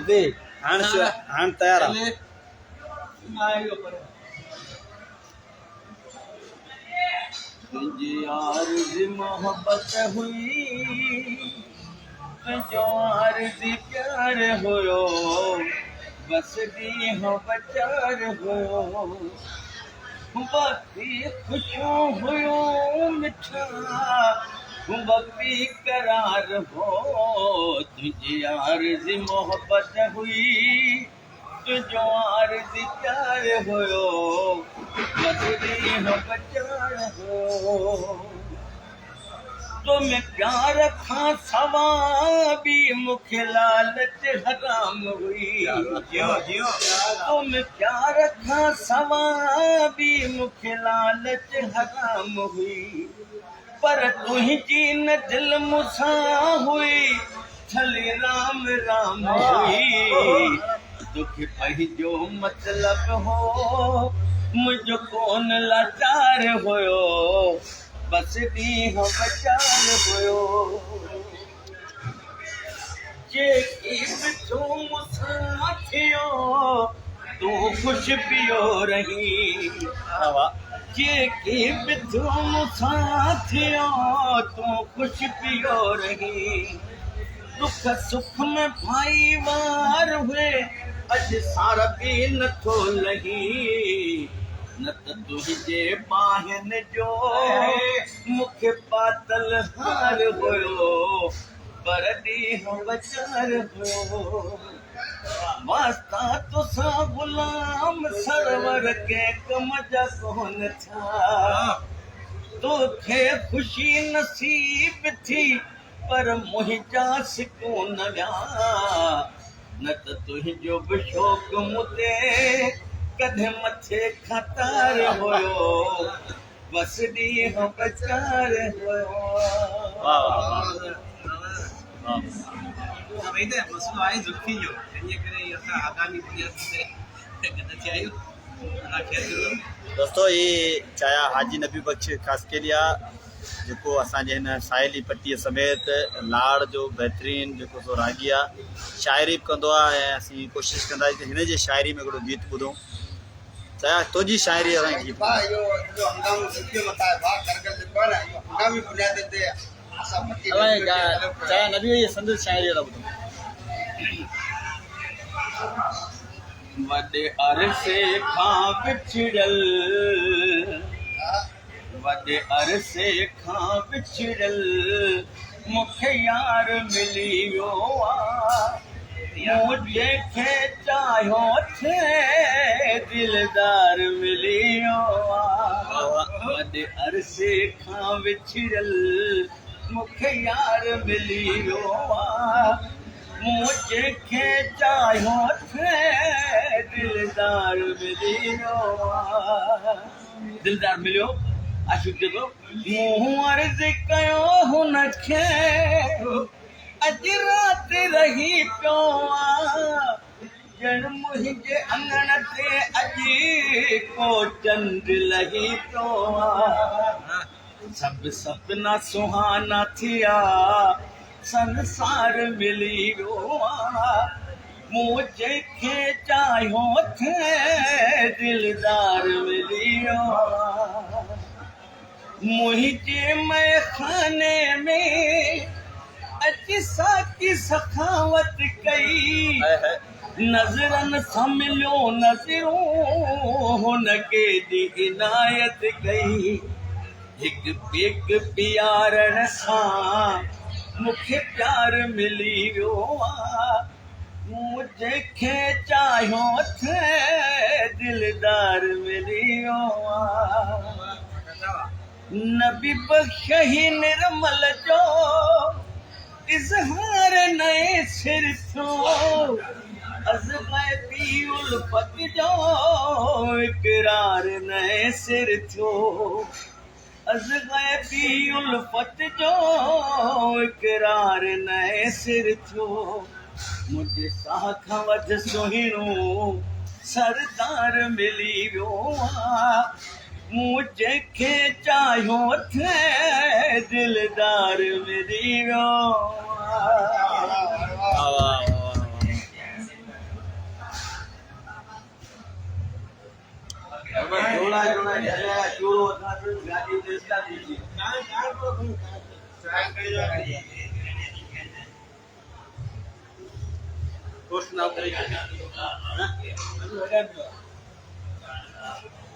दे हाण तयार आहे। तुझे आरज़ मोहब्बत हुई, तुझो आरज़ प्यार हुयो, बस ॾींहुं बचार हुयो, बाक़ी ख़ुशियूं हुयूं मिठा, बाक़ी करार हो। तुझे आरज़ मोहब्बत हुई, तुझो आरज़ प्यार हुयो, बस ॾींहुं बचार हो। तो मैं प्यार खां सवा भी मूंखे लालच हराम हुई। तो मैं प्यार खां सवा भी मूंखे लालच हराम हुई, पर तुंहिंजी न दिल मूंसां हुई, छली राम राम हुई। तोखे पंहिंजो मतलब हो, मुंहिंजो कोन लाचार हुयो, बस ॾींहुं बचार हुयो। जेकी बि तूं मूंसां थियो, तूं ख़ुशि पियो रही। जेकी बि तूं मूंसां थियो, तूं ख़ुशि पियो रही। दुख सुख में भाईवार हुए, अॼु सार बि नथो लही। न त तुंहिंजे बाहिनि जो मूंखे पातल हार हुयो, पर ॾींहुं बचार हुयो। वास्ता तोसां गुलाम सरवर के कम जा कोन था, तोखे ख़ुशी नसीब थी, पर मुंहिंजा सिकून विया। न त तुंहिंजो बि शौक़ मूं ते कॾहिं मथे खां तार हुयो, बस ॾींहुं बचार हुयो। मसलो आहे ज़ुल्फी जो, इन करे असां आगामी बुनियाद ते गॾु थिया आहियूं। दोस्तों ये चाया हाजी नबी बख्श खासकेलिया जो असांजे हिन साहेली पट्टीअ समेत लाड़ जो बेहतरीन जो सो रागी आहे, शाइरी बि कंदो आहे ऐं असीं कोशिशि कंदासीं त हिन जे शाइरी में हिकिड़ो गीत ॿुधूं। चाया तुंहिंजी शाइरी असांखे गीत चाया नबी ये संदसि शाइरी था ॿुधूं। वॾे अरसे खां बिछड़ल, वॾे अरसे खां बिछड़ल मूंखे यार मिली वियो आहे। मूं जंहिंखे चाहियो थे दिलदार मिली वियो आहे। वॾे अरसे खां बिछड़ल मूंखे यार मिली वियो आहे। मूं जंहिंखे चाहियो थे दिलदार मिली वियो आहे। दिलदार मिलियो आशिक़ जो मूं अर्ज़ कयो हुनखे, अॼु राति रही पियो आहे। ॼण मुंहिंजे अंगण ते अॼु को चंड लही पियो आहे। सभु सपना सुहाना थिया, संसार मिली वियो आहे। मूं जंहिंखे चाहियो थे दिलदार मिली वियो आहे। मुंहिंजे मैखाने में अची साकी सखावत कई, नज़रनि सां मिलियो नज़रूं हुनखे दी इनायत कई। हिकु ॿिए प्यारण सां मूंखे प्यार मिली वियो आहे। मूं जंहिंखे चाहियो थे दिलदार मिली वियो आहे। नबी बख्श ही निर्मल जो इज़हार नए सिर थियो, अज़ग़ैबी उल्फत जो इक़रार नए सिर थियो। अज़ग़ैबी उल्फत जो इक़रार नए सिर थियो। मुंहिंजे साह खां वधि सुहिणो सरदार मिली वियो आहे। मूं जंहिंखे चाहियो थे दिलदार मिली वियो आहे।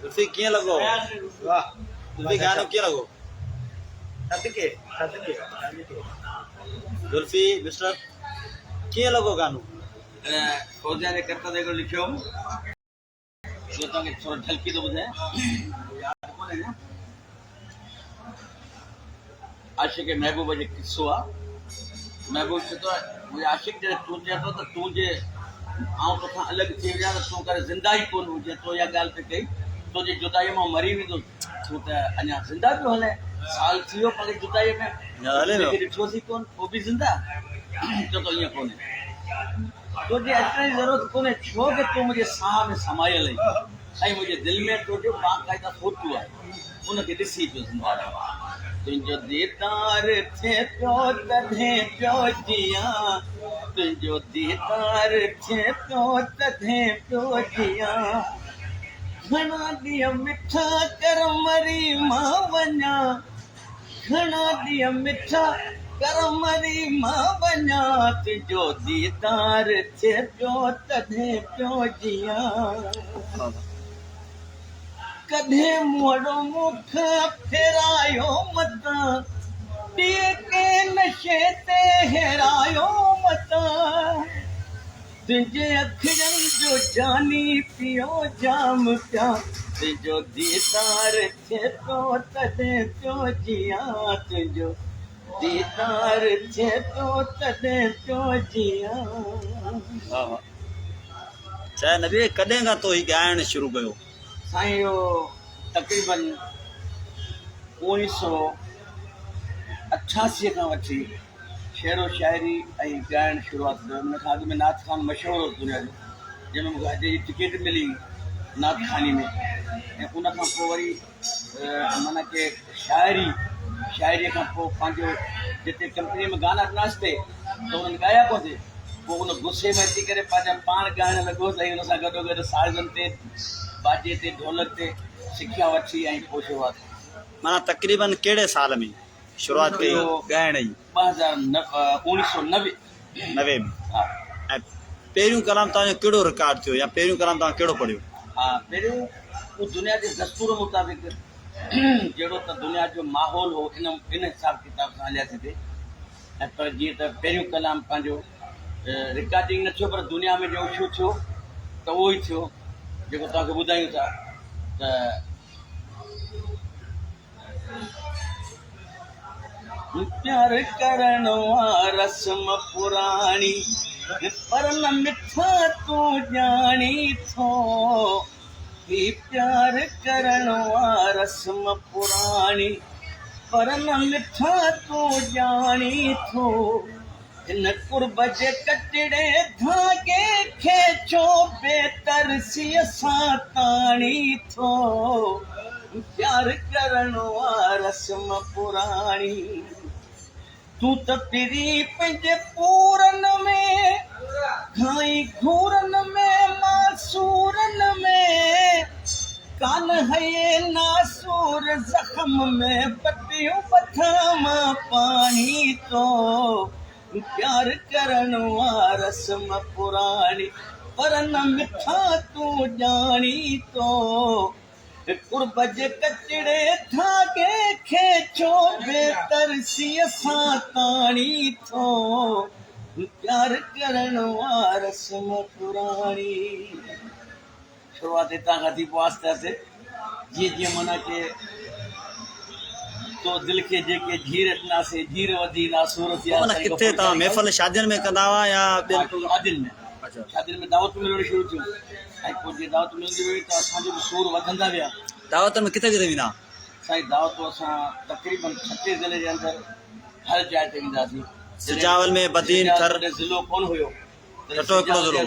जुल्फी कीअं लॻो? वाह जुल्फी गानो कीअं लॻो? जुल्फी मिस्टर कीअं लॻो गानो? फौजिया जे कत ते हिकिड़ो लिखियो जो तव्हांखे थोरो ढलकी थो ॿुधायां यादि कोन्हे न आशिक महबूब जो किस्सो आहे महबूब चए थो मुंहिंजे आशिक जॾहिं तूं चए थो त तूं जे आउं तोखां अलॻि थी वञा त तूं करे ज़िंदा ई कोन हुजे तो इहा ॻाल्हि पे कई तुंहिंजी जुदाई मां मरी वेंदो तूं त अञा ज़िंदा पियो हले साल थी वियो पंहिंजी जुदाईअ में हले पियो। ॾिठोसीं कोन पोइ बि ज़िंदा चओ त ईअं कोन्हे तुंहिंजे अचण जी ज़रूरत कोन्हे छो कि तूं मुंहिंजे साह में समायल आहीं ऐं मुंहिंजे दिलि में तुंहिंजो बाक़ाइदा फोटू आहे उनखे ॾिसी पियो ज़िंदा तुंहिंजो दीदार थिए पियो तॾहिं पियो जियां तुंहिंजो दीदार थिए पियो तॾहिं पियो जियां घणा ॾींहं मिठा कर मरी मां वञा घणा ॾींहं मिठा कर मरी मां वञा तुंहिंजो दीदार थिए पियो तॾहिं पियो जियां कॾहिं मोड़ो मुख फेरायो मतां ॾींहं के नशे ते हेरायो मतां तुंहिंजे अखियुनि जो जानी पियो जाम पिया तुंहिंजो दीदार थिए पियो तॾहिं पियो जियां तुंहिंजो दीदार थिए पियो तॾहिं पियो जियां चाहे नबी कॾहिं खां तो ही ॻाइणु शुरू कयो? साईं इहो तक़रीबन 1988 खां वठी शेरो शाइरी ऐं ॻाइणु शुरूआत कयो हुन खां अॻु में नाथ खान मशहूरु हो दुनिया जो जंहिंमें मूंखे अॼु जी टिकट मिली नाथ खानी में ऐं उन खां पोइ वरी माना के शाइरीअ खां पोइ पंहिंजो जिते कंपनीअ में गाना ॾिनासीं थे त उन्हनि ॻाया कोन पोइ उन गुस्से में अची करे पंहिंजा पाण ॻाइणु लॻोसि ऐं हुन सां गॾोगॾु साज़नि ते बाजे ते ढोलक ते सिखिया वठी ऐं पोइ शुरूआत माना तक़रीबन कहिड़े साल में शुरूआत कई ॻाइण जी? 1990 नवे में। हा ऐं पहिरियों कलाम तव्हांजो कहिड़ो रिकॉर्ड थियो या पहिरियों कलाम तव्हां कहिड़ो पढ़ियो? हा पहिरियों उहो दुनिया जे दस्तूर मुताबिक़ जहिड़ो त दुनिया जो माहौल हो इन हिसाब किताब सां हलियासीं थिए ऐं पर जीअं त पहिरियों कलाम पंहिंजो रिकॉर्डिंग न थियो पर दुनिया में जो शो थियो त उहो ई थियो जेको तव्हांखे ॿुधायूं था त प्यार करण रस्म पुराणी पर न मिठा तूं ॼाणी थो ही प्यार करण रस्म पुराणी पर न मिठा तूं ॼाणी थो हिन कुर्ब जे कटड़े धागे खे छो बेतरसीअ सां ताणी थो प्यार करण रस्म पुराणी तूं त पिरी पंहिंजे पूरन में घाई घूरन में मासूरन में कान हये नासूर ज़ख़्म में पटियूं बथां पाणी तो प्यार करण रस्म पुराणी पर न मिठा तूं ॼाणी तो कुर्ब जे कचड़े धागे खे छो बेतरसीअ सां ताणी थो प्यार करण रस्म पुराणी शुरूआत हितां खां थी पोइ आहिस्ते आहिस्ते जीअं जीअं माना के तो दिलि खे जेके झीर ॾिनासीं झीर वधी ना सूरत माना किथे तव्हां महफ़िल शादियुनि में कंदा हुआ या शादियुनि में शादियुनि में दावत मिलणु शुरू थियूं ऐं पोइ जीअं दावत मिलंदी वई त असांजो बि सूर वधंदा विया दावतनि में किथे किथे वेंदा? साईं दावतूं असां तक़रीबन 36 ज़िले जे अंदरि हर जाइ ते वेंदासीं सिजावल में बदीन थर ज़िलो कोन हुयो छठो हिकिड़ो ज़िलो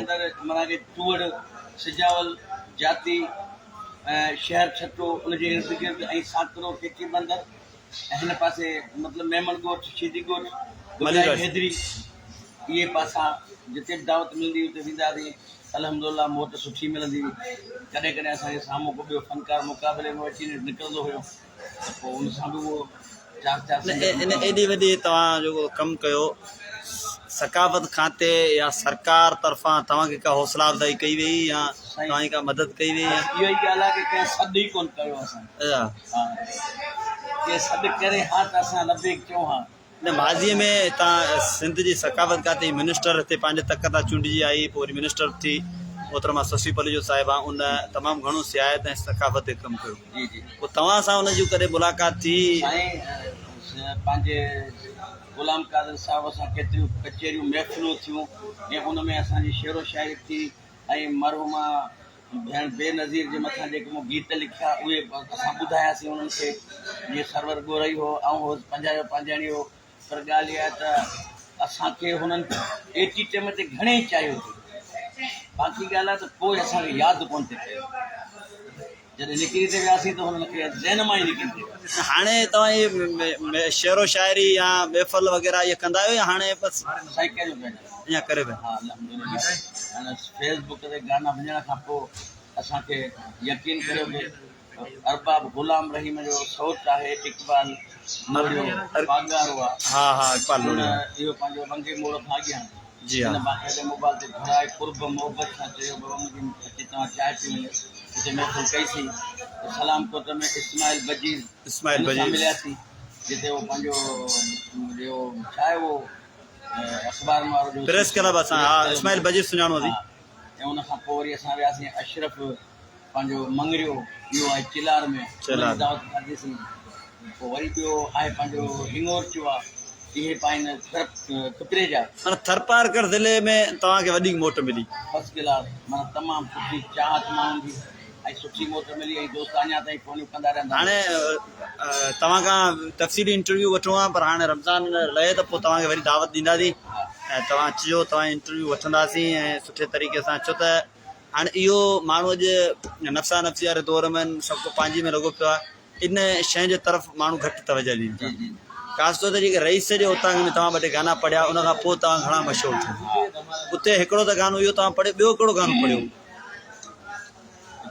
माना के टूअड़ सिजावल जाती शहर छठो उनजे इर्द गिर्द ऐं साकरो केकी बंदर ऐं हिन पासे मतिलबु मेमन ॻोठ शिदी ॻोठ हैदरी इहे पासा जिते बि दावत मिलंदी हुते वेंदासीं अल्हम्दुलिल्लाह मोट सुठी मिलंदी हुई कॾहिं कॾहिं असांजे साम्हूं को ॿियो फ़नकार मुक़ाबले में अची निकिरंदो हुयो त पोइ उन सां बि उहो चार इन एॾी वॾी तव्हां जेको कमु कयो सकाफ़त खाते या सरकार तरफ़ां तव्हांखे का हौसला अफ़ज़ाई कई वई या तव्हांजी का मदद कई वई या इहो ई ॻाल्हि आहे की कंहिं सॾु ई कोन कयो असां अच्छा हा कंहिं सॾु करे हा त असां लबे चऊं हा न माज़ीअ में तव्हां सिंध जी सकाफ़त खाते मिनिस्टर हिते पंहिंजे तक तां चूंडिजी आई पोइ वरी मिनिस्टर थी मोहतरमा शशि पलूजा साहिबा उन तमामु घणो सियाहत ऐं सकाफ़त ते कमु कयो जी जी पोइ तव्हां सां उन जी कॾहिं मुलाक़ात थी साईं पंहिंजे ग़ुलाम कादर साहिब सां केतिरियूं कचहरियूं महफ़िलूं थियूं ऐं उन में असांजी शेरो शाइरी थी ऐं मरहुमा भेण बेनज़ीर जे मथां जेके मूं गीत लिखिया उहे असां ॿुधायासीं उन्हनि खे जीअं सरवर ॻोरई हो ऐं हो पंजायो पंजाणी हो पर ॻाल्हि इहा त असांखे हुननि एटी टाइम ते घणेई चाहियो बाक़ी ॻाल्हि आहे त कोई असांखे यादि कोन थी पियो जॾहिं निकिरी ते वियासीं त हुननि खे ज़हन मां ई निकिरी थिए हाणे तव्हां इहे शेरो शाइरी या महफ़िल वग़ैरह इहे कंदा आहियो या हाणे बसि साईं कयो पंहिंजो ईअं करे पिया हा अल्हम्दुलिल्लाह हाणे फेसबुक ते गाना वञण खां पोइ असांखे यकीन करियो कि अरबाब ग़ुलाम रहीम जो सोच आहे इक़बाल बागारो आहे हा हा इक़बाल हुन लोधी इहो पंहिंजो रंगे मोड़ खां अॻियां जी हा हिन बाक़ाइदे मोबाइल ते घुराए कुर्ब मोहबत सां चयो बाबा मुंहिंजी अची तव्हां चांहि पी वञो हिते महफ़िल कईसीं त सलामकोट में इस्माइल बजीर इस्माइल हुन सां बजीर मिलियासीं जिते उहो पंहिंजो जो छा आहे उहो अख़बार में वारो प्रेस क्लब असां हा इस्माइल बजीर सुञाणो हा ऐं उन खां पोइ वरी असां वियासीं अशरफ पंहिंजो मंगरियो इहो आहे चिलार में चिलार। दावत खाधीसीं पोइ वरी ॿियो आहे पंहिंजो हिंगोरचो आहे इहे पाइनि कपिड़े जा माना थरपारकर ज़िले में तव्हांखे वॾी मोट मिली फर्स्ट क्लास माना तमामु सुठी चाहत माण्हुनि जी ऐं सुठी मोट मिली ऐं दोस्त अञा ताईं फ़ोनियूं कंदा रहंदा हाणे तव्हां खां तफ़सीली इंटरव्यू वठो आहे पर हाणे रमज़ान रहे त पोइ तव्हांखे वरी दावत ॾींदासीं ऐं तव्हां अचिजो तव्हां इंटरव्यू वठंदासीं ऐं सुठे तरीक़े सां छो त हाणे इहो माण्हूअ जे नफ़्सा नफ़्सी वारे दौर में सभु को पंहिंजी में लॻो पियो आहे इन शइ जे तरफ़ माण्हू घटि तवजह ॾींदा जी जी ख़ासि तौर ते जेके रईस जे उतां में तव्हां ॿ टे गाना पढ़िया उन खां पोइ तव्हां घणा मशहूरु थिया उते हिकिड़ो त गानो इहो तव्हां पढ़ियो ॿियो कहिड़ो गानो पढ़ियो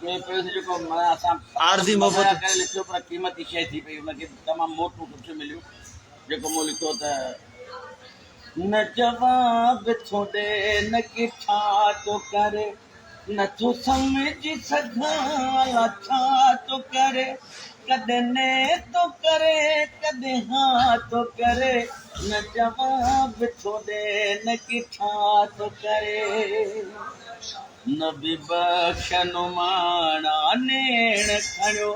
जेको माना असां आरज़ी मोहबत करे लिखियो पर क़ीमती शइ थी पई हुनखे तमामु मोटूं सुठियूं मिलियूं जेको मूं लिखियो त न जवाब थो ॾे न कि छा थो करे नथो सम्झी सघां छा थो करे कॾहिं ने थो करे कॾहिं हा थो करे न जवाब थो ॾे न कि छा थो करे न बि बख़्शन माणा नेण खणियो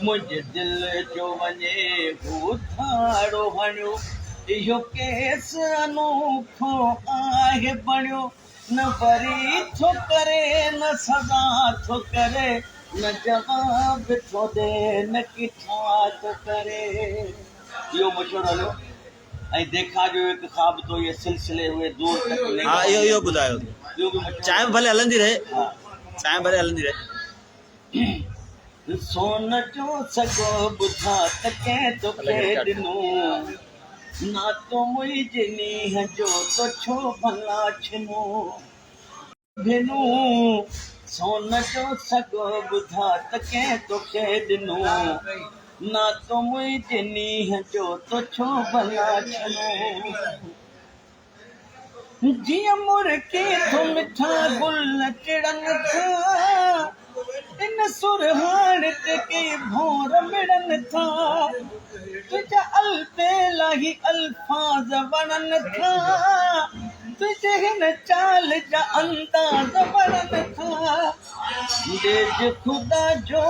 मुंहिंजे दिलि जो वञे हू थाड़ो हणियो इहो केस अनोखो आहे बणियो न वरी थो करे न सज़ा थो करे न जवाब थो ॾे न कि छा थो करे इहो मशहूरु हलियो ऐं देखा जो हिकु ख़्वाब तो ये सिलसिले हुए दूर तक ले हा इहो ॿुधायो इहो बि मशहूरु चांहि भले हलंदी रहे हा चांहि भले हलंदी रहे सोन जो सॻो ॿुधा त कंहिं तोखे ॾिनो ना तो मुंहिंजे नींहं जो तो छो भला छिनो भेनू सोन जो सॻो ॿुधा त कंहिं तोखे ॾिनो ना तो मुंहिंजे नींहं जो तो छो भला छिनो जीअं मुर्की थो मिठा गुल टिड़नि था इन सुरहाण ते के भोर मिड़नि था तुंहिंजा अलबेला ही अल्फाज़ वणनि था तुंहिंजे हिन चाल जा अंदाज़ वणनि था डेज ख़ुदा जो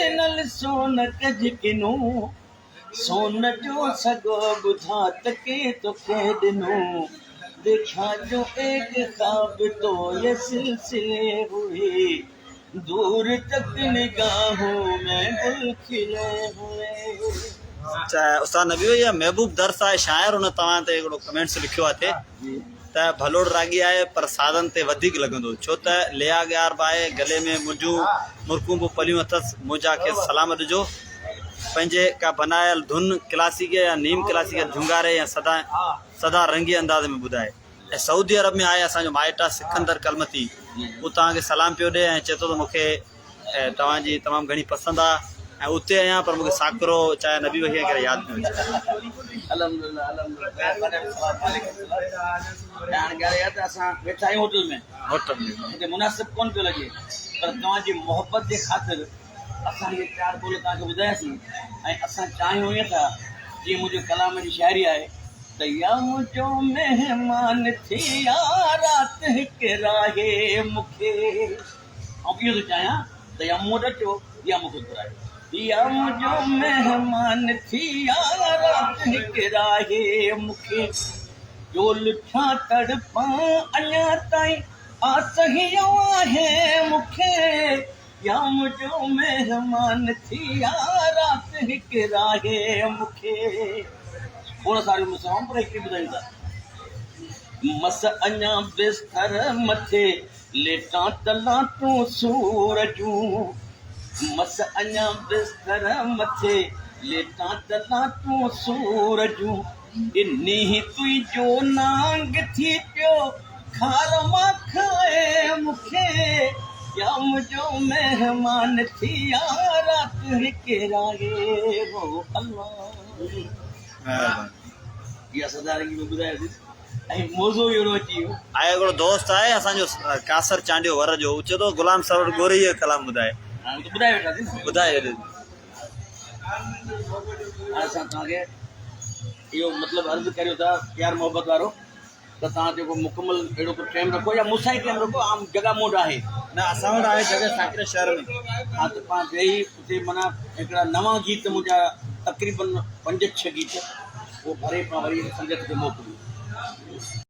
ॾिनल सोन कज किनो सोन जो सॻो ॿुधा त के तोखे ॾिनो देखा जो एक ख्वाब तो ये सिलसिले हुए दूर तक निगाहों में गुल खिले हुए उस्ताद नबी या महबूब दर्स आहे शाइर हुन तव्हां ते हिकिड़ो कमेंट्स लिखियो आहे त भलोड़ रागी आहे पर साधन ते वधीक लॻंदो छो त लिया ग्यार बि आहे गले में मुंहिंजूं मुर्कूं बि पलियूं अथसि मुंहिंजा खे सलाम ॾिजो पंहिंजे का बनायल धुन क्लासिक या नीम क्लासिक झुंगारे या सदा रंगी अंदाज़ में ॿुधाए ऐं सऊदी अरब में आहे असांजो माइट आहे सिकंदर कलमती उहो तव्हांखे सलाम पियो ॾिए ऐं चए थो त मूंखे तव्हांजी तमामु घणी पसंदि आहे ऐं उते आहियां पर मूंखे साकरो चाहे नबी बख्शी करे यादि न अचे। अल्हम्दुलिल्लाह अल्हम्दुलिल्लाह हाणे ॻाल्हि इहा त असां वेठा आहियूं होटल में होटल में हिते मुनासिबु कोन पियो लॻे पर तव्हांजी मोहबत जे ख़ातिर असां इहे 4 बोल तव्हांखे ॿुधायासीं ऐं असां चाहियूं ईअं था जीअं मुंहिंजे कलाम जी शाइरी आहे त या मुंहिंजो महिमान थी या राति हिकु राहे मूंखे ऐं इहो थो चाहियां त या मूं वटि अचो या मूंखे घुरायो या मुंहिंजो महिमान थी या राति हिकु राहे मूंखे जो लिखा तड़पा अञा ताईं आसहियो आहे मूंखे या मुंहिंजो महिमान थी या राति हिकु राहे मूंखे खोड़ सारियूं मिसाऊं पर हिकु ॿुधायूं था मस अञा बिस्तर मथे लेटा तला तूं सूर जूं मस अञा बिस्तर मथे लेटा तला तूं सूर जूं इन्ही तुंहिंजो नांग थी पियो खार मां खाए मूंखे या मुंहिंजो महिमान थी या राति हिकु राहे वो अल्लाह इहा सदारंगी में ॿुधायोसीं ऐं मौज़ो अहिड़ो अची वियो आहे हिकिड़ो दोस्त आहे असांजो कासर चांडियो वर जो चए थो गुलाम सरोवर गोरी जो कलाम ॿुधाए हाणे त ॿुधाए वेठासीं न ॿुधाए हाणे असां तव्हांखे इहो मतिलबु अर्ज़ु करियो था प्यार मोहबत वारो त तव्हां जेको मुकमल अहिड़ो कुझु टाइम रखो या मूंसां ई टाइम रखो आम जॻह मूं वटि आहे न असां वटि आहे जॻह साकरे शहर में हा त पाण वेही उते माना हिकिड़ा नवां गीत मुंहिंजा तक़रीबन 5-6 गीत उहो भरे पाण वरी संगत खे मोकिलियो